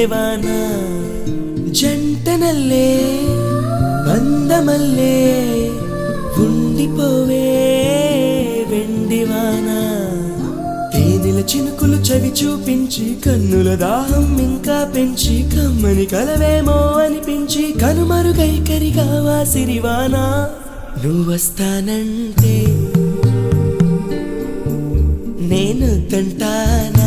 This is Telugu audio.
మల్లెవాన జంటనల్లే బంధమల్లే ఉండిపోవే వెండివాన తేనెల చినుకులు చవి చూపించి కన్నుల దాహం ఇంకా పెంచి కమ్మని కలవేమో అనిపించి కనుమరుగైకరిగావా సిరివాన నువ్వొస్తానంటే నేను తంటానా